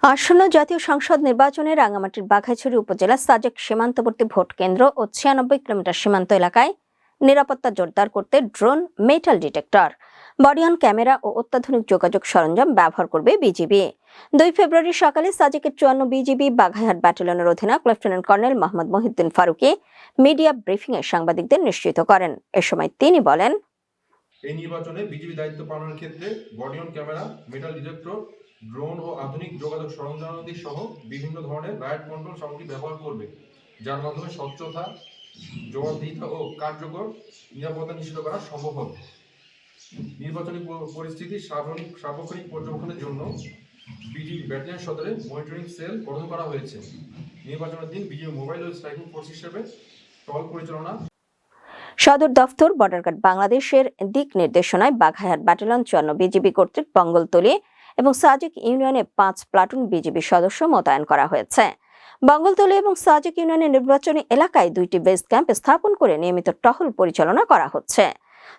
আসন্ন জাতীয় সংসদ নির্বাচনে রাঙ্গামাটির বাঘাইছড়ি উপজেলা সাজেক সীমান্তবর্তী ভোট কেন্দ্র ও ৯৬ কিলোমিটার সীমান্ত এলাকায় নিরাপত্তা জোরদার করতে drone, metal detector, body on camera ও অত্যাধুনিক যোগাযোগ সরঞ্জাম ব্যবহার করবে বিজিবি। ২ ফেব্রুয়ারি সকালে সাজেকের ৫৪ বিজিবি বাঘাইহাট ব্যাটালিয়নের অধিনায়ক lieutenant colonel Mohammad Mohiuddin Faruki media ব্রিফিংয়ে সাংবাদিকদের নিশ্চিত করেন। এ সময় তিনি বলেন, এই নির্বাচনে বিজিবি দায়িত্ব পালনের ক্ষেত্রে body on camera, metal detector, drone ও আধুনিক যোগাযোগ সরঞ্জামাদি সহ বিভিন্ন ধরনের রাইট কন্ট্রোল সামগ্রী ব্যবহার করবে, যার মাধ্যমে স্বচ্ছতা, জবাবদিহিতা ও কার্যকর নিরাপত্তা নিশ্চিত করা সম্ভব হবে। নির্বাচনী পরিস্থিতি সার্বক্ষণিক পর্যবেক্ষণের জন্য বিজিবি ব্যাটালিয়ন সদরে মনিটরিং সেল গঠন করা হয়েছে। নির্বাচনের দিন বিজিবি মোবাইল ও স্ট্রাইকিং ফোর্স হিসেবে টহল পরিচালনা। সদর দফতর বর্ডার গার্ড বাংলাদেশের দিক নির্দেশনায় বাঘাইহাট ব্যাটালিয়ন ৫৪ বিজিবি কর্তৃক বঙ্গলতলী এবং সাজেক ইউনিয়নে ৫ প্লাটুন বিজিবি সদস্য মোতায়েন করা হয়েছে। বঙ্গলতলী এবং সাজেক ইউনিয়নের নির্বাচনী এলাকায় ২টি বেস ক্যাম্প স্থাপন করে নিয়মিত টহল পরিচালনা করা হচ্ছে।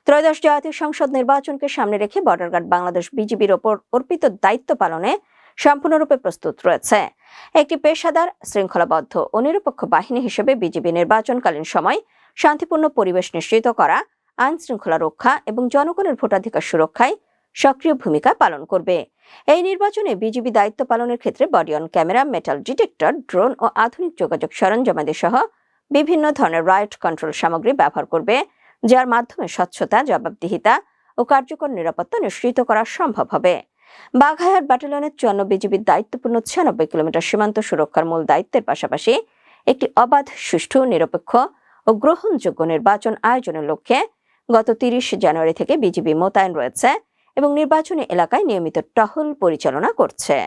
ত্রয়োদশ জাতীয় সংসদ নির্বাচনকে সামনে রেখে বর্ডার গার্ড বাংলাদেশ বিজিবির ওপর অর্পিত দায়িত্ব পালনে সম্পূর্ণরূপে প্রস্তুত রয়েছে। একটি পেশাদার, শৃঙ্খলাবদ্ধ ও নিরপেক্ষ বাহিনী হিসেবে বিজিবি নির্বাচনকালীন সময় শান্তিপূর্ণ পরিবেশ নিশ্চিত করা, আইন শৃঙ্খলা রক্ষা এবং জনগণের ভোটাধিকার সুরক্ষায় সক্রিয় ভূমিকা পালন করবে। এই নির্বাচনে বিজিবি দায়িত্ব পালনের ক্ষেত্রে body on camera, metal detector, drone ও আধুনিক যোগাযোগ সরঞ্জামাদি সহ বিভিন্ন ধরনের রাইট কন্ট্রোল সামগ্রী ব্যবহার করবে, যার মাধ্যমে স্বচ্ছতা, জবাবদিহিতা ও কার্যকর নিরাপত্তা নিশ্চিত করা সম্ভব হবে। বাঘাইহাট ব্যাটালিয়নের ৫৪ বিজিবির দায়িত্বপূর্ণ ৯৬ কিলোমিটার সীমান্ত সুরক্ষার মূল দায়িত্বের পাশাপাশি একটি অবাধ, সুষ্ঠু, নিরপেক্ষ ও গ্রহণযোগ্য নির্বাচন আয়োজনের লক্ষ্যে গত ৩০ জানুয়ারি থেকে বিজিবি মোতায়েন রয়েছে এবং নির্বাচনী এলাকায় নিয়মিত টহল পরিচালনা করছে।